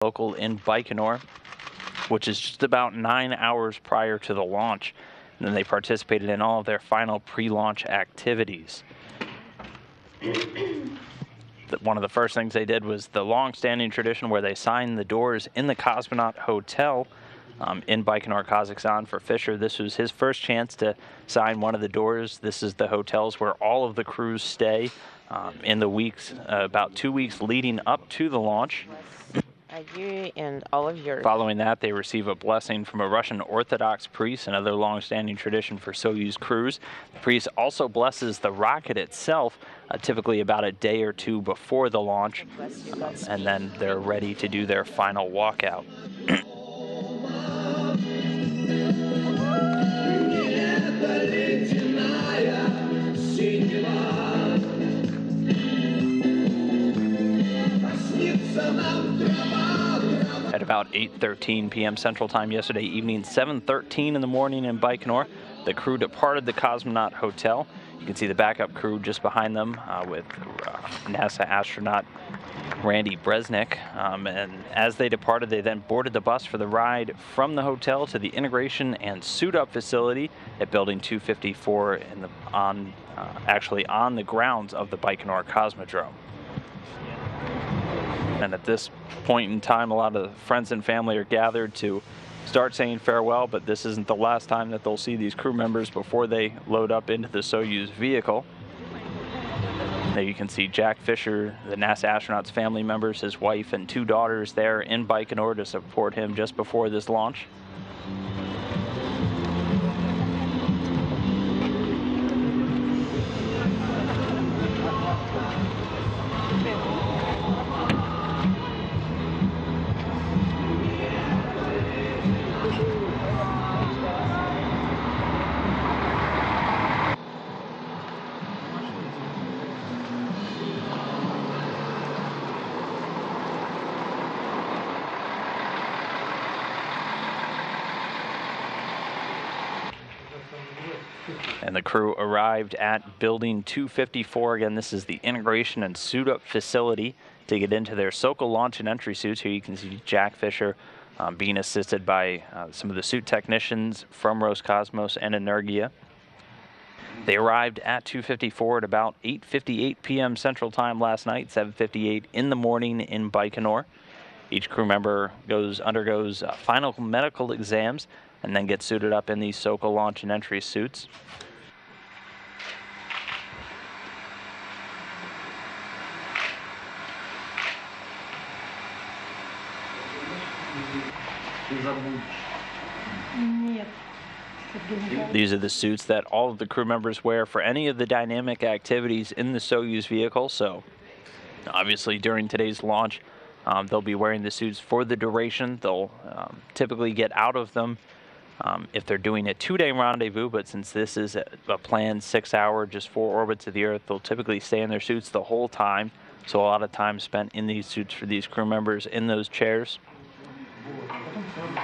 local in Baikonur, which is just about 9 hours prior to the launch. And then they participated in all of their final pre-launch activities. One of the first things they did was the long-standing tradition where they signed the doors in the Cosmonaut Hotel in Baikonur, Kazakhstan for Fisher. This was his first chance to sign one of the doors. This is the hotels where all of the crews stay in the weeks, about 2 weeks leading up to the launch. You and all of yours. Following that, they receive a blessing from a Russian Orthodox priest, another long-standing tradition for Soyuz crews. The priest also blesses the rocket itself, typically about a day or two before the launch, and then they're ready to do their final walkout. At about 8:13 p.m. Central Time yesterday evening, 7:13 in the morning in Baikonur, the crew departed the Cosmonaut Hotel. You can see the backup crew just behind them with NASA astronaut Randy Bresnik. And as they departed, they then boarded the bus for the ride from the hotel to the integration and suit-up facility at Building 254 actually on the grounds of the Baikonur Cosmodrome. And at this point in time, a lot of friends and family are gathered to start saying farewell, but this isn't the last time that they'll see these crew members before they load up into the Soyuz vehicle. There you can see Jack Fisher, the NASA astronaut's family members, his wife and 2 daughters there in Baikonur to support him just before this launch. And the crew arrived at Building 254. Again, this is the integration and suit-up facility to get into their Sokol launch and entry suits. Here you can see Jack Fisher being assisted by some of the suit technicians from Roscosmos and Energia. They arrived at 254 at about 8:58 p.m. Central Time last night, 7:58 in the morning in Baikonur. Each crew member undergoes final medical exams and then gets suited up in these Sokol launch and entry suits. These are the suits that all of the crew members wear for any of the dynamic activities in the Soyuz vehicle. So obviously during today's launch, they'll be wearing the suits for the duration. They'll typically get out of them if they're doing a 2-day rendezvous, but since this is a planned 6-hour, just 4 orbits of the Earth, they'll typically stay in their suits the whole time. So a lot of time spent in these suits for these crew members in those chairs.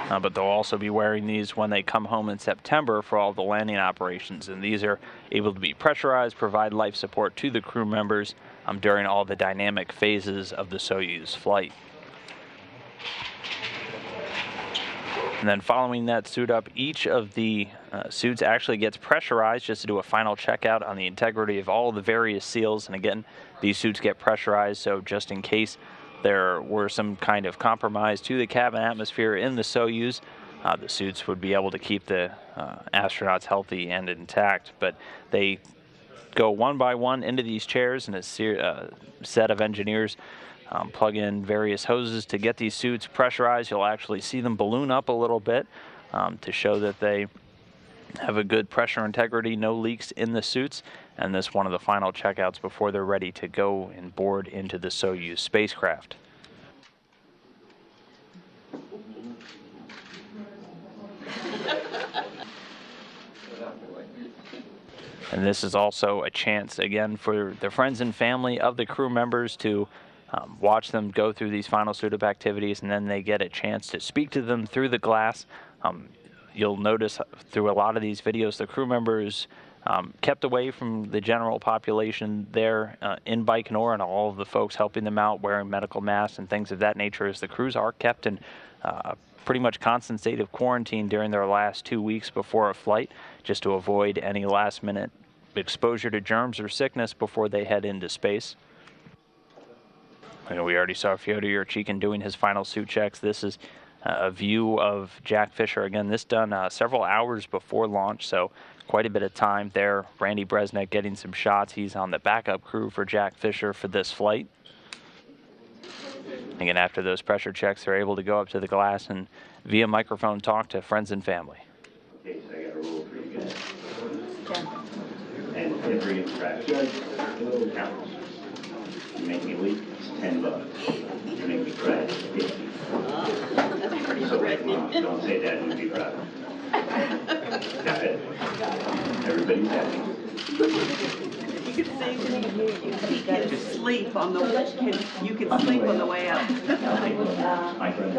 But they'll also be wearing these when they come home in September for all the landing operations. And these are able to be pressurized, provide life support to the crew members during all the dynamic phases of the Soyuz flight. And then following that suit up, each of the suits actually gets pressurized just to do a final checkout on the integrity of all of the various seals. And again, these suits get pressurized, so just in case there were some kind of compromise to the cabin atmosphere in the Soyuz, the suits would be able to keep the astronauts healthy and intact. But they go one by one into these chairs, and a set of engineers plug in various hoses to get these suits pressurized. You'll actually see them balloon up a little bit to show that they have a good pressure integrity, no leaks in the suits. And this is one of the final checkouts before they're ready to go and board into the Soyuz spacecraft. And this is also a chance, again, for the friends and family of the crew members to watch them go through these final suit-up activities, and then they get a chance to speak to them through the glass. You'll notice through a lot of these videos, the crew members kept away from the general population there in Baikonur, and all of the folks helping them out wearing medical masks and things of that nature, as the crews are kept in a pretty much constant state of quarantine during their last 2 weeks before a flight, just to avoid any last-minute exposure to germs or sickness before they head into space. We already saw Fyodor Yurchikhin doing his final suit checks. This is a view of Jack Fisher. Again, this done several hours before launch, so quite a bit of time there. Randy Bresnik getting some shots. He's on the backup crew for Jack Fisher for this flight. Again, after those pressure checks, they're able to go up to the glass and via microphone talk to friends and family. Okay, so I got a rule for you guys. And every infraction counts. You make me leak, it's $10. You make me cry, it's 50. So don't say that, you'll be proud. Got it? Everybody's happy. You can sing, he can sleep on the you can sleep on the way out. My friend.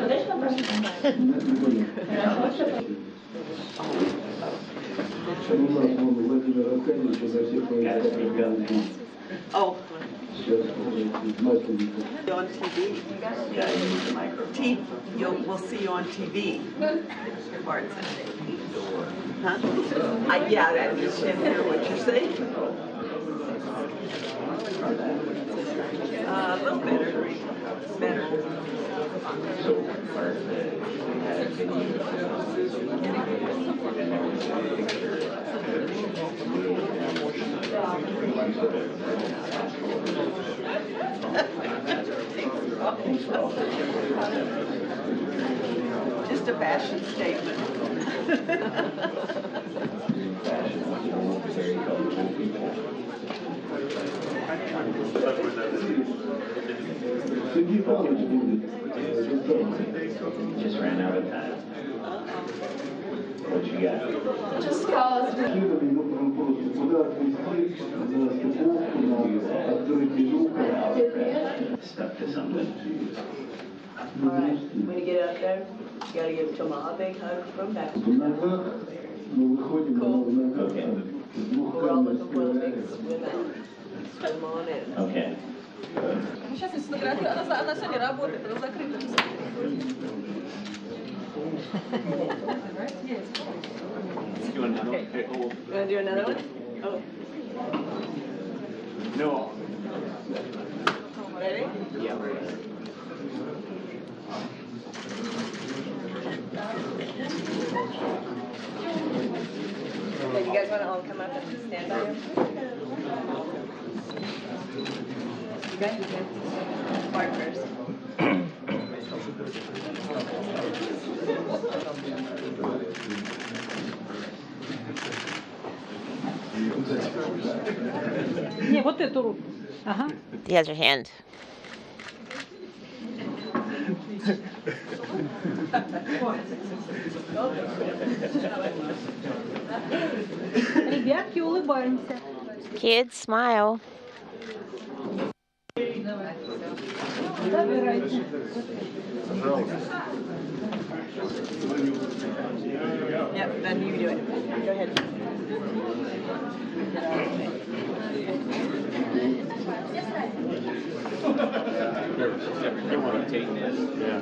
Oh. On TV. Yeah, you use the microphone. We'll see you on TV. Huh? Yeah, I understand what you're saying. A little better. Better. So far, we had a Just a fashion statement. Just ran out of time. What you got? Just cause. Stuck to something. Alright, when you get up there, you gotta give Toma a big hug from back. Cool. Okay. We're all looking for the big swim out. Swim on in. Okay. Сейчас я сфотографирую. Она сегодня работает, она закрыта. You want to do another one? Oh. No. Ready? Yeah. Okay, you guys want to all come up and stand by him? You guys can. Mark first. Не, вот эту руку. Ага. The other hand. Ребятки, улыбаемся. Kids, smile. Забирайте. Yep, then you do it. Go ahead. You want to take this? Yeah.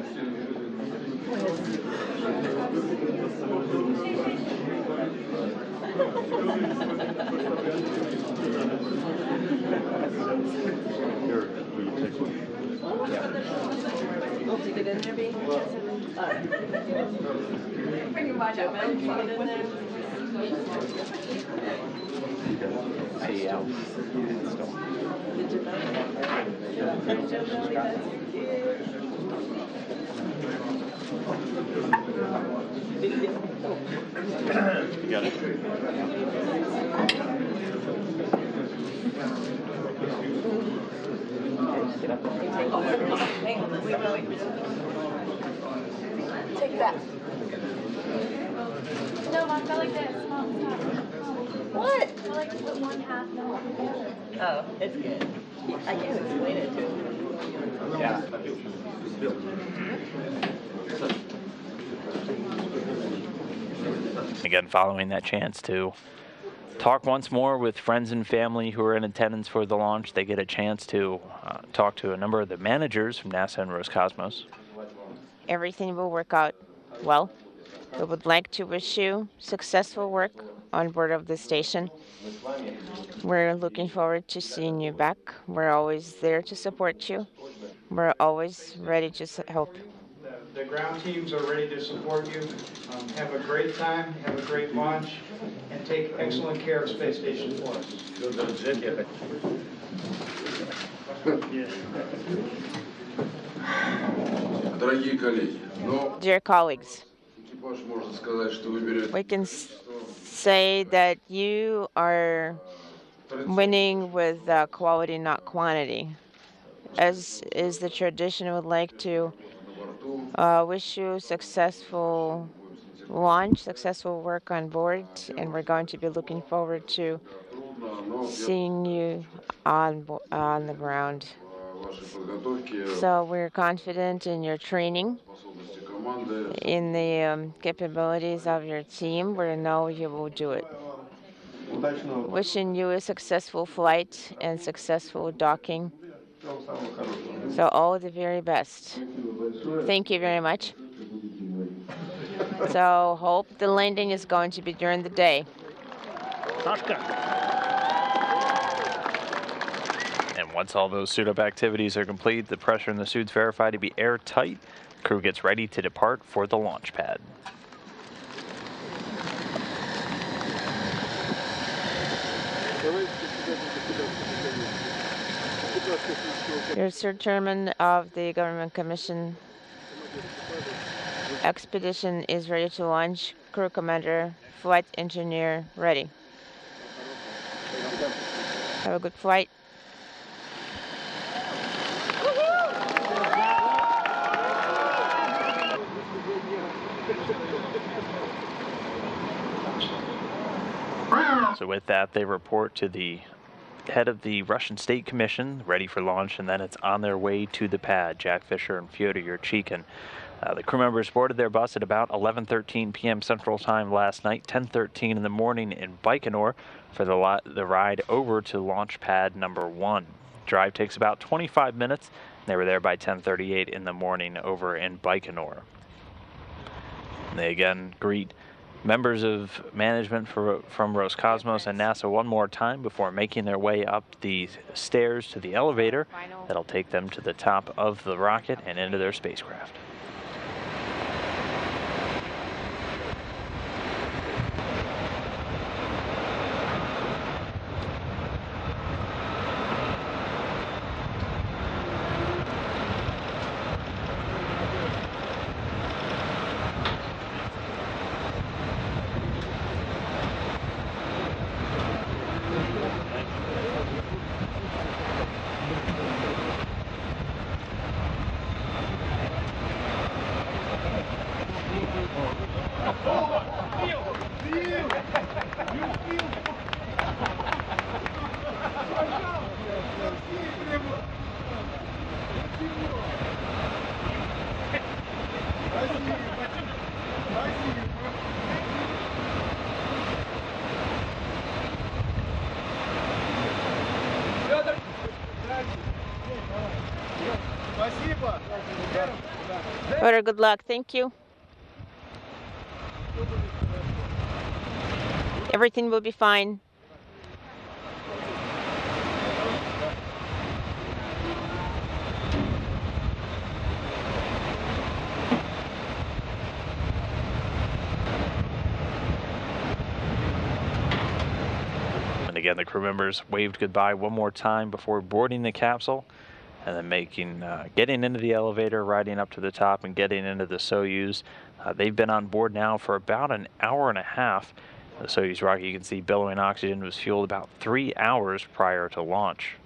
Get in there, B. Bring your watch out, man. Get in there. See you out. Did you You got it? Get up. Hang on, wait. Take that. No, Mom, go like this. Mom, stop. What? Go like put one half and one together. Oh, it's good. I can't explain it to him. Yeah. Again, following that chance to talk once more with friends and family who are in attendance for the launch. They get a chance to talk to a number of the managers from NASA and Roscosmos. Everything will work out well. We would like to wish you successful work on board of the station. We're looking forward to seeing you back. We're always there to support you. We're always ready to help. The ground teams are ready to support you. Have a great time, have a great launch, and take excellent care of Space Station 4. Дорогие коллеги, Dear colleagues, экипаж можно сказать, что вы берете we can say that you are winning with quality, not quantity. As is the tradition, I would like to wish you successful launch, successful work on board, and we're going to be looking forward to seeing you on the ground. вашей подготовки, So we're confident in your training, способности команды. in the capabilities of your team. We know you will do it. Wishing you a successful flight and successful docking. So all the very best. Thank you very much. So hope the landing is going to be during the day. And once all those suit-up activities are complete, the pressure in the suits verified to be airtight, the crew gets ready to depart for the launch pad. Your Sir Chairman of the Government Commission expedition is ready to launch. Crew commander, flight engineer, ready. Have a good flight. So with that, they report to the head of the Russian State Commission, ready for launch, and then it's on their way to the pad, Jack Fisher and Fyodor Yurchikhin. The crew members boarded their bus at about 11:13 p.m. Central Time last night, 10:13 in the morning in Baikonur for the ride over to launch pad number 1. Drive takes about 25 minutes. They were there by 10:38 in the morning over in Baikonur. And they again greet members of management from Roscosmos and NASA one more time before making their way up the stairs to the elevator that'll take them to the top of the rocket and into their spacecraft. Very good luck. Thank you. Everything will be fine. And again, the crew members waved goodbye one more time before boarding the capsule, and then getting into the elevator, riding up to the top, and getting into the Soyuz. They've been on board now for about an hour and a half. The Soyuz rocket, you can see billowing oxygen, was fueled about 3 hours prior to launch.